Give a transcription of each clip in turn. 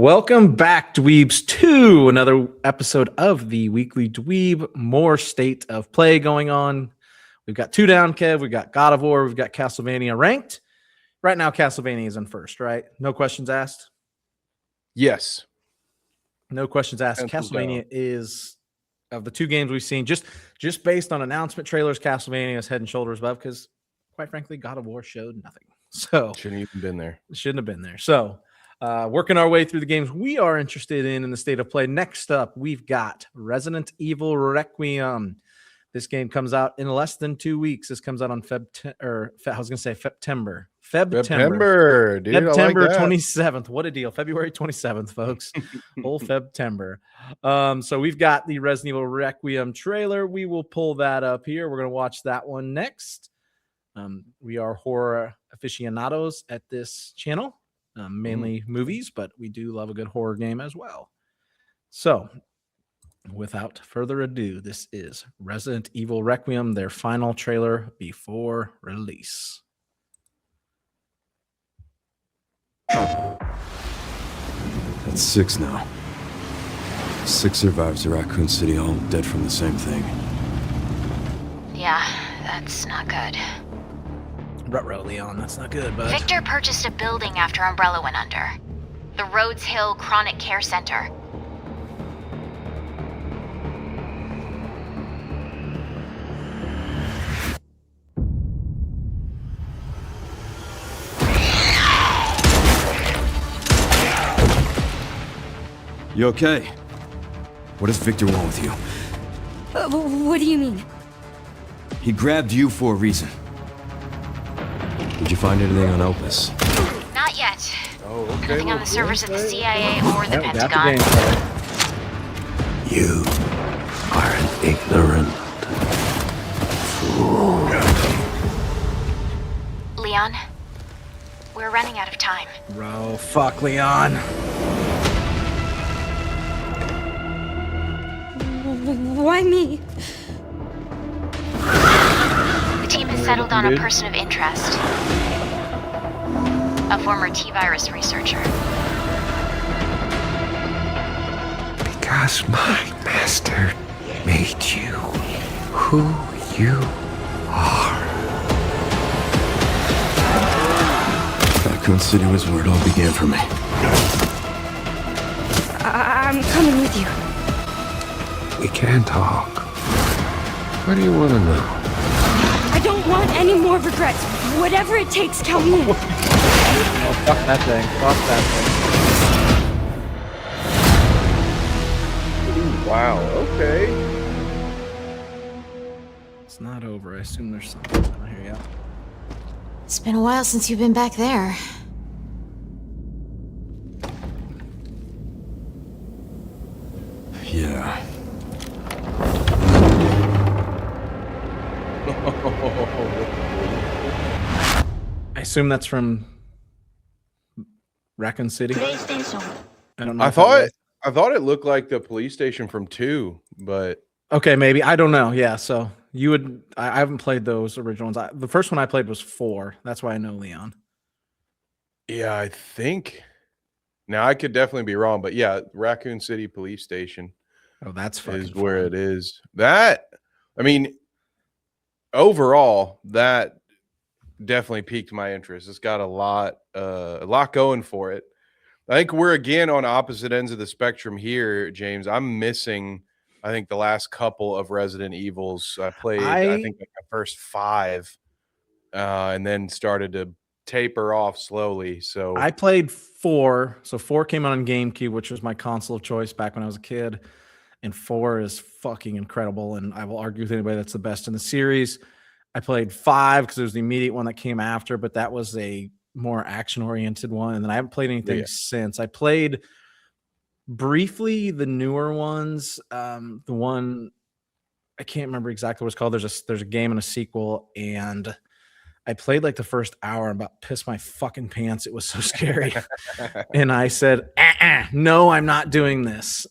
Welcome back, dweebs, to another episode of the Weekly Dweeb. More state of play going on. We've got two down, Kev. We've got God of War. We've got Castlevania ranked. Right now, Castlevania is in first, right? No questions asked? Yes. No questions asked. Castlevania is, of the two games we've seen, just based on announcement trailers, Castlevania is head and shoulders above because, quite frankly, God of War showed nothing. So shouldn't even been there. Shouldn't have been there. So working our way through the games we are interested in the state of play. Next up, we've got Resident Evil Requiem. This game comes out in less than 2 weeks. This comes out on September, dude. September like 27th. What a deal. February 27th, folks. Whole September. So we've got the Resident Evil Requiem trailer. We will pull that up here. We're going to watch that one next. We are horror aficionados at this channel, mainly movies, but we do love a good horror game as well. So without further ado, this is Resident Evil Requiem, their final trailer before release. That's 6 now. 6 survivors of Raccoon City, all dead from the same thing. Yeah, that's not good. Ruh-roh, Leon, that's not good, bud. Victor purchased a building after Umbrella went under. The Rhodes Hill Chronic Care Center. You okay? What does Victor want with you? What do you mean? He grabbed you for a reason. Did you find anything on Opus? Not yet. Oh, okay. Nothing on the servers of the CIA or the That's Pentagon. You are an ignorant fool. Leon, we're running out of time. Bro, fuck, Leon. Why me? The team has settled on a person of interest. A former T-virus researcher. Because my master made you who you are. Raccoon City was where it all began for me. I'm coming with you. We can talk. What do you want to know? I don't want any more regrets. Whatever it takes, count me in. Oh, fuck that thing. Fuck that thing. Ooh, wow. Okay. It's not over. I assume there's something. Oh, here you go. It's been a while since you've been back there. Yeah. I assume that's from Raccoon City. I don't know. I thought it looked like the police station from 2, but okay, maybe. I don't know. Yeah, so you would. I haven't played those original ones. The first one I played was 4. That's why I know Leon. yeah, I think. Now I could definitely be wrong, but yeah, Raccoon City Police Station Oh, that's fucking is where fun. it is. That, I mean, overall, that definitely piqued my interest. It's got a lot going for it. I think we're again on opposite ends of the spectrum here, James. I'm missing, I think, the last couple of Resident Evils. I played, I think, like the first 5, and then started to taper off slowly. So I played 4. So 4 came out on GameCube, which was my console of choice back when I was a kid. And 4 is fucking incredible. And I will argue with anybody that's the best in the series. I played 5 because it was the immediate one that came after, but that was a more action-oriented one. And then I haven't played anything since. I played briefly the newer ones. The one I can't remember exactly what it's called. There's a game and a sequel, and I played like the first hour and about pissed my fucking pants. It was so scary. And I said, no, I'm not doing this.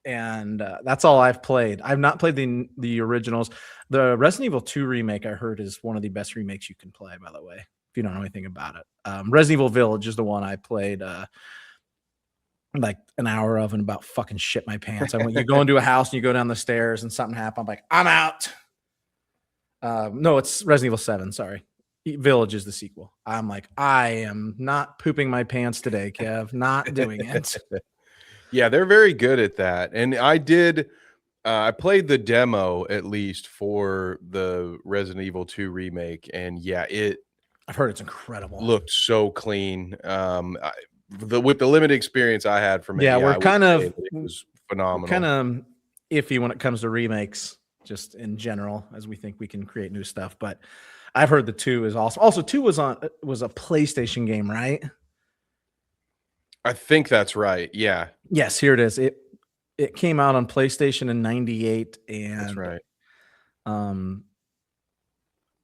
And that's all I've played. I've not played the originals. The Resident Evil 2 remake, I heard, is one of the best remakes you can play, by the way. you don't know anything about it. Resident Evil Village is the one I played like an hour of and about fucking shit my pants. You go into a house and you go down the stairs and something happened. I'm like, I'm out. No, it's Resident Evil 7. Sorry. Village is the sequel. I'm like, I am not pooping my pants today, Kev. Not doing it. Yeah, they're very good at that. And I played the demo at least for the Resident Evil 2 remake. And yeah, I've heard it's incredible. Looked so clean. With the limited experience I had from it, yeah, we're kind of it was phenomenal. Kind of iffy when it comes to remakes, just in general, as we think we can create new stuff. But I've heard the 2 is awesome. Also, 2 was a PlayStation game, right? I think that's right. Yeah. Yes, here it is. It came out on PlayStation in '98, and That's right.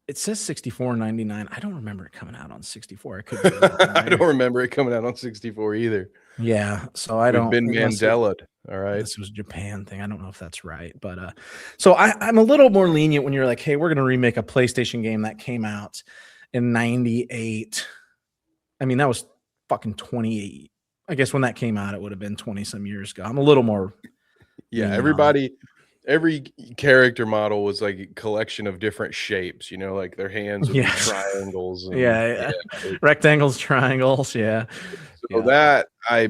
It says $64.99. I don't remember it coming out on 64. It could be I don't remember it coming out on 64 either. Yeah, so I don't. Been Mandela. All right, this was a Japan thing. I don't know if that's right, but so I'm a little more lenient when you're like, hey, we're gonna remake a PlayStation game that came out in '98. I mean, that was fucking 28. I guess when that came out, it would have been 20 some years ago. I'm a little more. Yeah, every character model was like a collection of different shapes, like their hands would be triangles. And, rectangles, triangles. Yeah. So that I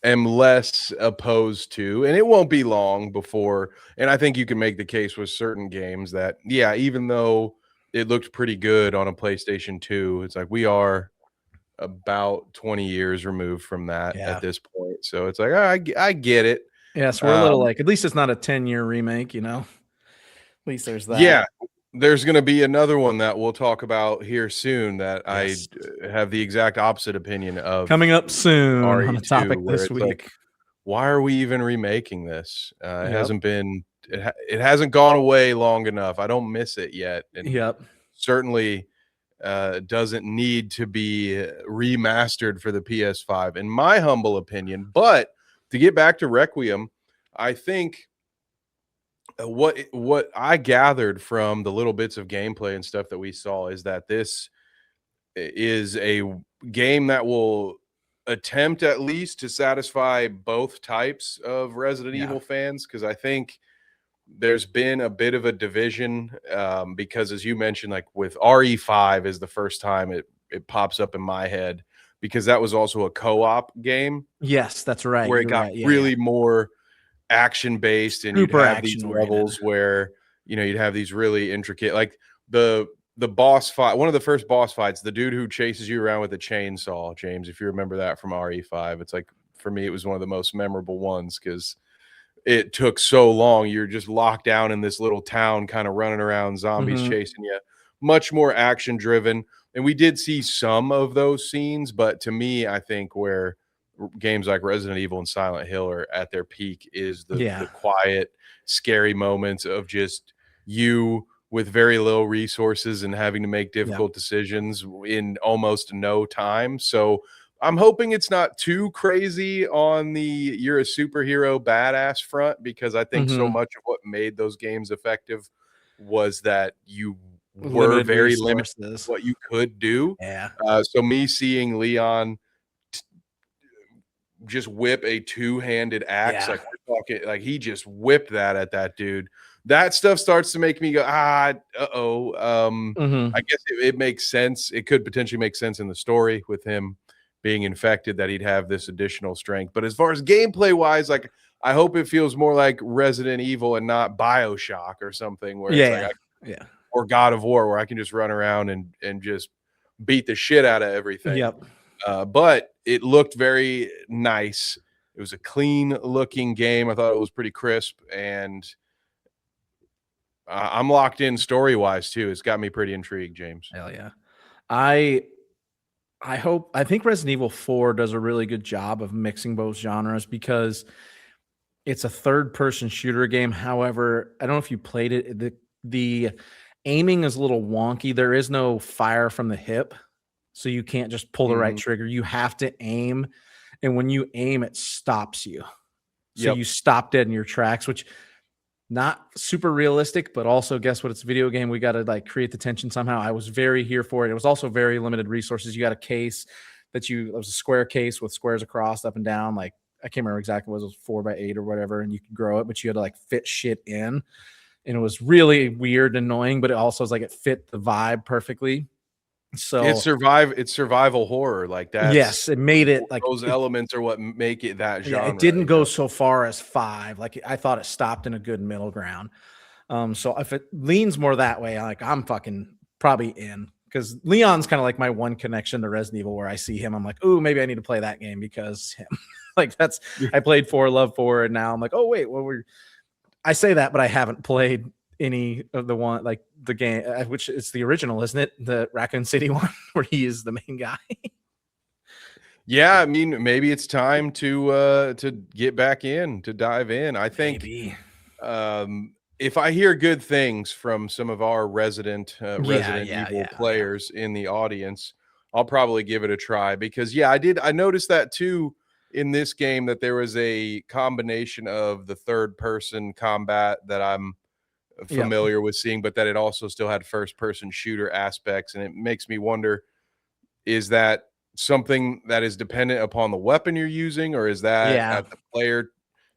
am less opposed to, and it won't be long before. And I think you can make the case with certain games that, even though it looked pretty good on a PlayStation 2, it's like we are about 20 years removed from that at this point. So it's like, I get it. Yeah, so we're a little like, at least it's not a 10-year remake, At least there's that. Yeah, there's going to be another one that we'll talk about here soon that I have the exact opposite opinion of. Coming up soon RE2, on the topic this week. Like, why are we even remaking this? It hasn't been, it hasn't gone away long enough. I don't miss it yet. And certainly doesn't need to be remastered for the PS5, in my humble opinion. But to get back to Requiem, I think what I gathered from the little bits of gameplay and stuff that we saw is that this is a game that will attempt at least to satisfy both types of Resident Evil fans, because I think there's been a bit of a division because, as you mentioned, like with RE5 is the first time it pops up in my head, because that was also a co-op game. Yes, that's right. Where it got really more action-based, and you'd have these levels where, you'd have these really intricate, like the boss fight, one of the first boss fights, the dude who chases you around with a chainsaw, James, if you remember that from RE5, it's like, for me, it was one of the most memorable ones because it took so long. You're just locked down in this little town, kind of running around, zombies chasing you. Much more action-driven. And we did see some of those scenes, but to me, I think where games like Resident Evil and Silent Hill are at their peak is the quiet, scary moments of just you with very little resources and having to make difficult decisions in almost no time. So I'm hoping it's not too crazy on the you're a superhero badass front, because I think so much of what made those games effective was that you were very limited what you could do. So me seeing Leon just whip a two-handed axe, like we're talking, like he just whipped that at that dude. That stuff starts to make me go, I guess it makes sense. It could potentially make sense in the story with him being infected, that he'd have this additional strength. But as far as gameplay wise, like I hope it feels more like Resident Evil and not BioShock or something where it's like or God of War, where I can just run around and just beat the shit out of everything. But it looked very nice. It was a clean looking game. I thought it was pretty crisp, and I'm locked in story wise too. It's got me pretty intrigued, James. Hell yeah. I think Resident Evil 4 does a really good job of mixing both genres, because it's a third-person shooter game. However, I don't know if you played it. The aiming is a little wonky. There is no fire from the hip, so you can't just pull the right trigger. You have to aim, and when you aim, it stops you. So you stop dead in your tracks, which not super realistic, but also guess what? It's a video game. We got to like create the tension somehow. I was very here for it. It was also very limited resources. You got a case it was a square case with squares across, up and down. Like I can't remember exactly what it was 4x8 or whatever, and you could grow it, but you had to like fit shit in. And it was really weird and annoying, but it also was like it fit the vibe perfectly. So it's survival horror. Like that. Yes, it made it like those elements are what make it that genre. Yeah, it didn't go so far as 5. Like I thought it stopped in a good middle ground. So if it leans more that way, I'm fucking probably in, because Leon's kind of like my one connection to Resident Evil, where I see him, I'm like, ooh, maybe I need to play that game because him. Like I played 4, love 4, and now I'm like, oh wait, I say that, but I haven't played any of the one, like the game, which is the original, isn't it? The Raccoon City one where he is the main guy. Yeah, I mean, maybe it's time to get back in, to dive in. I think if I hear good things from some of our Resident Evil players in the audience, I'll probably give it a try, because I noticed that too in this game, that there was a combination of the third person combat that I'm familiar with seeing, but that it also still had first person shooter aspects. And it makes me wonder, is that something that is dependent upon the weapon you're using, or is that at the player?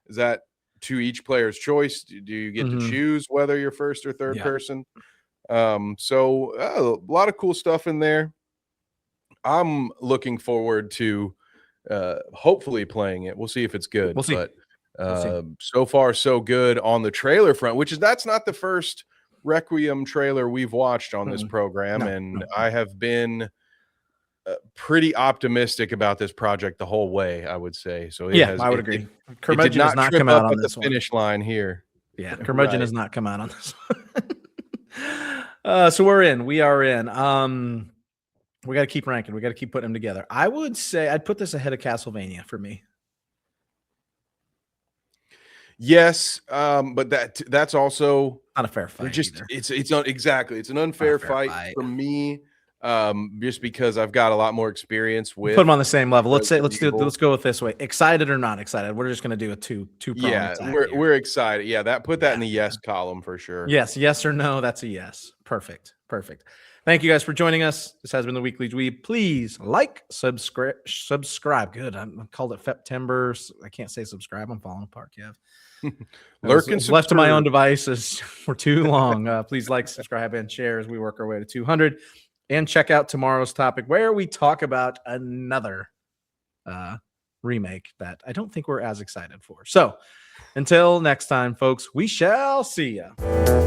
Is that to each player's choice? Do you get to choose whether you're first or third person? So a lot of cool stuff in there. I'm looking forward to hopefully playing it. We'll see if it's good. We'll see. But so far so good on the trailer front, that's not the first Requiem trailer we've watched on this program. I have been pretty optimistic about this project the whole way, I would say. So I would agree. Curmudgeon has not come out on this finish line here. Yeah, Curmudgeon has not come out on this one. So we are in. We got to keep ranking. We got to keep putting them together. I would say I'd put this ahead of Castlevania for me. Yes, but that's also not a fair fight. It's not exactly. It's an unfair fight for me. Just because I've got a lot more experience with. Put them on the same level. Let's go with this way. Excited or not excited? We're just going to do a two. Yeah, we're excited. Yeah, put that in the yes column for sure. Yes or no. That's a yes. Perfect. Thank you guys for joining us. This has been the Weekly Dweeb. Please like, subscribe. Good. I called it September. I can't say subscribe. I'm falling apart, Kev. Left to my own devices for too long. Please like, subscribe, and share as we work our way to 200. And check out tomorrow's topic, where we talk about another remake that I don't think we're as excited for. So until next time, folks, we shall see ya.